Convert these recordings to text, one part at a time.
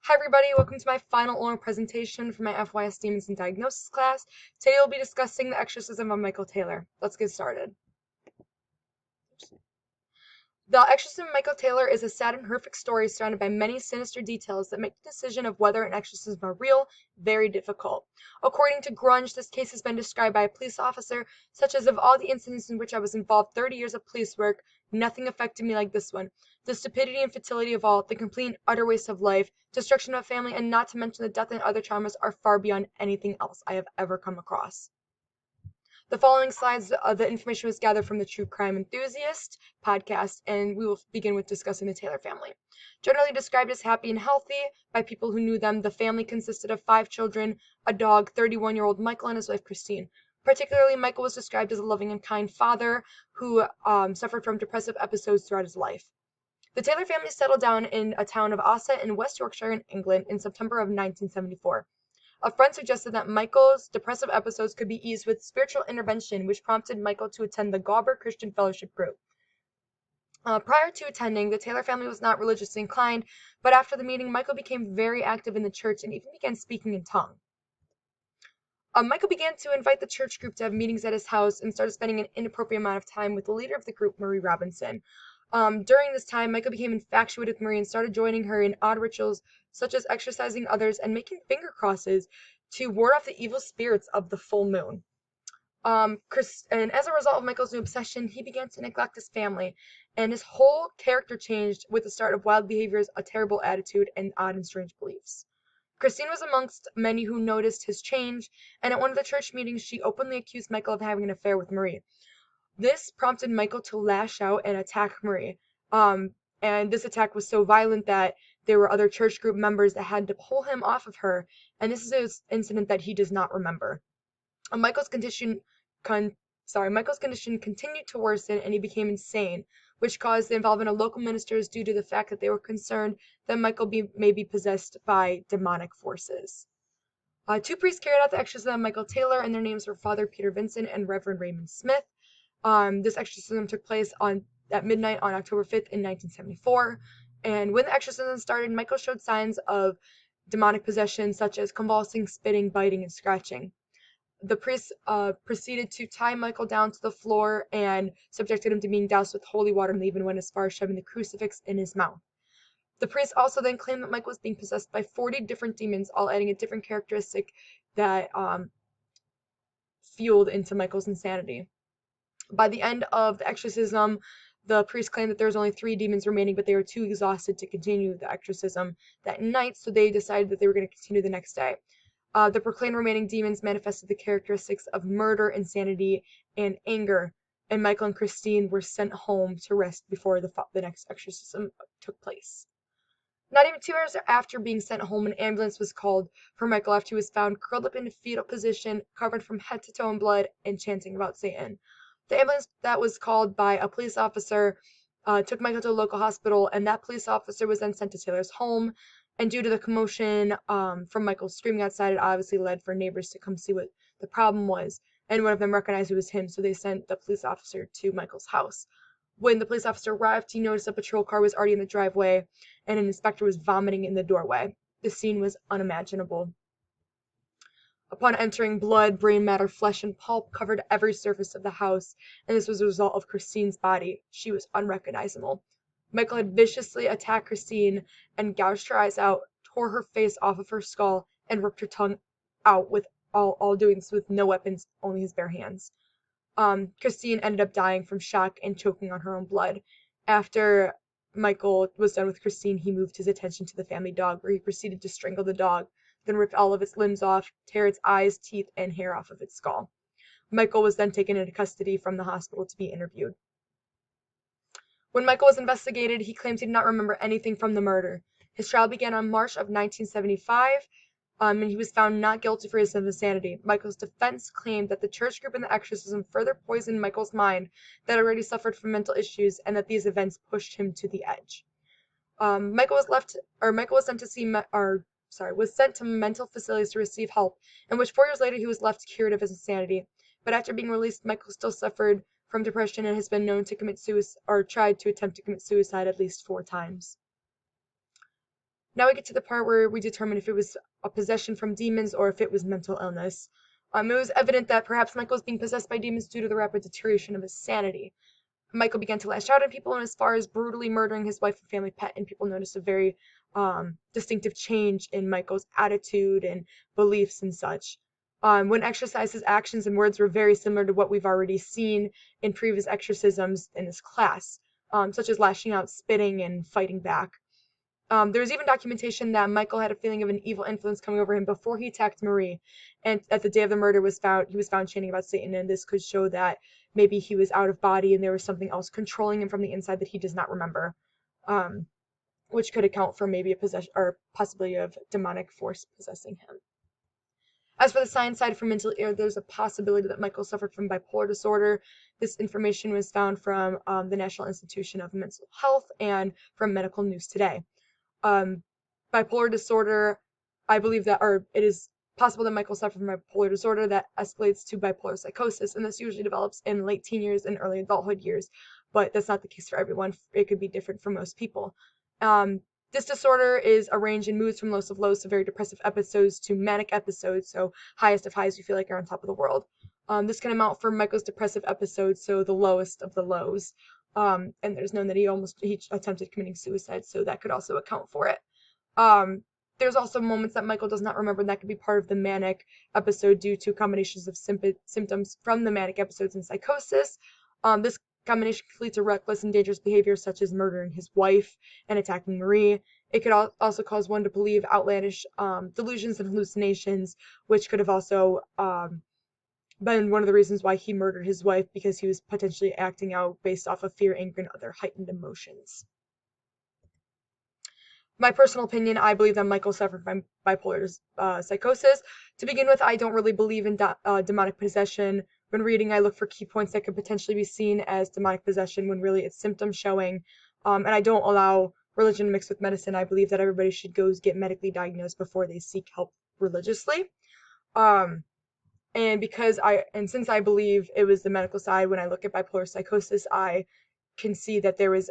Hi everybody, welcome to my final oral presentation for my FYS Demons and Diagnosis class. Today we'll be discussing the exorcism of Michael Taylor. Let's get started. The Exorcism of Michael Taylor is a sad and horrific story surrounded by many sinister details that make the decision of whether an exorcism is real very difficult. According to Grunge, this case has been described by a police officer such as, of all the incidents in which I was involved 30 years of police work, nothing affected me like this one. The stupidity and futility of all, the complete and utter waste of life, destruction of family, and not to mention the death and other traumas are far beyond anything else I have ever come across. The following slides, the information was gathered from the True Crime Enthusiast podcast, and we will begin with discussing the Taylor family. Generally described as happy and healthy by people who knew them, the family consisted of 5 children, a dog, 31-year-old Michael, and his wife Christine. Particularly, Michael was described as a loving and kind father who suffered from depressive episodes throughout his life. The Taylor family settled down in a town of Ossett in West Yorkshire in England in September of 1974. A friend suggested that Michael's depressive episodes could be eased with spiritual intervention, which prompted Michael to attend the Gauber Christian Fellowship group. Prior to attending, the Taylor family was not religiously inclined, but after the meeting, Michael became very active in the church and even began speaking in tongues. Michael began to invite the church group to have meetings at his house and started spending an inappropriate amount of time with the leader of the group, Marie Robinson. During this time, Michael became infatuated with Marie and started joining her in odd rituals such as exorcising others and making finger crosses to ward off the evil spirits of the full moon. And as a result of Michael's new obsession, he began to neglect his family, and his whole character changed with the start of wild behaviors, a terrible attitude, and odd and strange beliefs. Christine was amongst many who noticed his change, and at one of the church meetings, she openly accused Michael of having an affair with Marie. This prompted Michael to lash out and attack Marie. And this attack was so violent that there were other church group members that had to pull him off of her, and this is an incident that he does not remember. Michael's condition continued to worsen, and he became insane, which caused the involvement of local ministers due to the fact that they were concerned that Michael may be possessed by demonic forces. 2 priests carried out the exorcism of Michael Taylor, and their names were Father Peter Vincent and Reverend Raymond Smith. This exorcism took place at midnight on October 5th in 1974. And when the exorcism started, Michael showed signs of demonic possession, such as convulsing, spitting, biting, and scratching. The priests proceeded to tie Michael down to the floor and subjected him to being doused with holy water, and they even went as far as shoving the crucifix in his mouth. The priests also then claimed that Michael was being possessed by 40 different demons, all adding a different characteristic that fueled into Michael's insanity. By the end of the exorcism, the priest claimed that there was only 3 demons remaining, but they were too exhausted to continue the exorcism that night, so they decided that they were going to continue the next day. The proclaimed remaining demons manifested the characteristics of murder, insanity, and anger, and Michael and Christine were sent home to rest before the next exorcism took place. Not even 2 hours after being sent home, an ambulance was called for Michael after he was found curled up in a fetal position, covered from head to toe in blood, and chanting about Satan. The ambulance that was called by a police officer took Michael to a local hospital, and that police officer was then sent to Taylor's home. And due to the commotion from Michael screaming outside, it obviously led for neighbors to come see what the problem was. And one of them recognized it was him, so they sent the police officer to Michael's house. When the police officer arrived, he noticed a patrol car was already in the driveway, and an inspector was vomiting in the doorway. The scene was unimaginable. Upon entering, blood, brain matter, flesh, and pulp covered every surface of the house, and this was a result of Christine's body. She was unrecognizable. Michael had viciously attacked Christine and gouged her eyes out, tore her face off of her skull, and ripped her tongue out, with all doing this with no weapons, only his bare hands. Christine ended up dying from shock and choking on her own blood. After Michael was done with Christine, he moved his attention to the family dog, where he proceeded to strangle the dog, then ripped all of its limbs off, tear its eyes, teeth, and hair off of its skull. Michael was then taken into custody from the hospital to be interviewed. When Michael was investigated, he claimed he did not remember anything from the murder. His trial began on March of 1975, and he was found not guilty for his insanity. Michael's defense claimed that the church group and the exorcism further poisoned Michael's mind that already suffered from mental issues, and that these events pushed him to the edge. Michael was sent to mental facilities to receive help, in which 4 years later he was left cured of his insanity. But after being released, Michael still suffered from depression and has been known to commit suicide or tried to attempt to commit suicide at least 4 times. Now we get to the part where we determine if it was a possession from demons or if it was mental illness. It was evident that perhaps Michael was being possessed by demons due to the rapid deterioration of his sanity. Michael began to lash out at people, and as far as brutally murdering his wife and family pet, and people noticed a very distinctive change in Michael's attitude and beliefs and such. When exercised, his actions and words were very similar to what we've already seen in previous exorcisms in this class, such as lashing out, spitting, and fighting back. There was even documentation that Michael had a feeling of an evil influence coming over him before he attacked Marie, and at the day of the murder he was found chanting about Satan, and this could show that maybe he was out of body and there was something else controlling him from the inside that he does not remember, um, which could account for maybe a possession or possibility of demonic force possessing him. As for the science side for mental illness, there's a possibility that Michael suffered from bipolar disorder. This information was found from the National Institution of Mental Health and from Medical News Today. Bipolar disorder, I believe that, or it is possible that Michael suffered from bipolar disorder that escalates to bipolar psychosis, and this usually develops in late teen years and early adulthood years, but that's not the case for everyone. It could be different for most people. This disorder is a range in moods from lows of lows to very depressive episodes to manic episodes, so highest of highs you feel like you're on top of the world. This can amount for Michael's depressive episodes, so the lowest of the lows. And there's known that he attempted committing suicide, so that could also account for it. There's also moments that Michael does not remember, and that could be part of the manic episode due to combinations of symptoms from the manic episodes and psychosis. This combination could lead to reckless and dangerous behavior such as murdering his wife and attacking Marie. It could also cause one to believe outlandish delusions and hallucinations, which could have also been one of the reasons why he murdered his wife, because he was potentially acting out based off of fear, anger, and other heightened emotions. My personal opinion, I believe that Michael suffered from bipolar psychosis. To begin with, I don't really believe in demonic possession. When reading, I look for key points that could potentially be seen as demonic possession when really it's symptom showing. And I don't allow religion mixed with medicine. I believe that everybody should go get medically diagnosed before they seek help religiously. And since I believe it was the medical side, when I look at bipolar psychosis, I can see that there was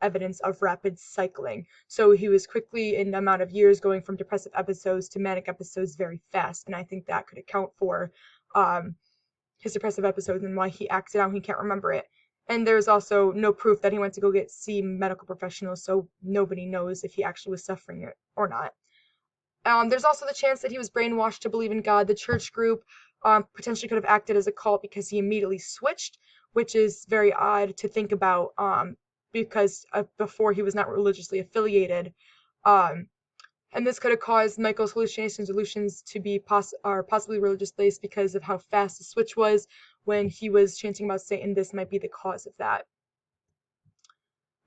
evidence of rapid cycling. So he was quickly, in the amount of years, going from depressive episodes to manic episodes very fast. And I think that could account for his depressive episodes and why he acted out. He can't remember it. And there's also no proof that he went to go see medical professionals, so nobody knows if he actually was suffering it or not. There's also the chance that he was brainwashed to believe in God. The church group potentially could have acted as a cult because he immediately switched, which is very odd to think about because before he was not religiously affiliated. And this could have caused Michael's hallucinations and delusions to be possibly religious based because of how fast the switch was when he was chanting about Satan. This might be the cause of that.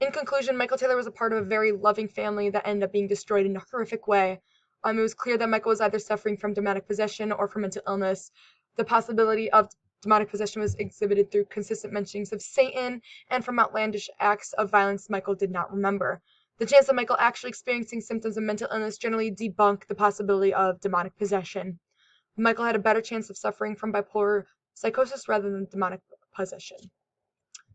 In conclusion, Michael Taylor was a part of a very loving family that ended up being destroyed in a horrific way. It was clear that Michael was either suffering from demonic possession or from mental illness. The possibility of demonic possession was exhibited through consistent mentionings of Satan and from outlandish acts of violence Michael did not remember. The chance of Michael actually experiencing symptoms of mental illness generally debunk the possibility of demonic possession. Michael had a better chance of suffering from bipolar psychosis rather than demonic possession.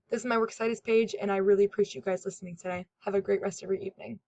This is my Works Cited page, and I really appreciate you guys listening today. Have a great rest of your evening.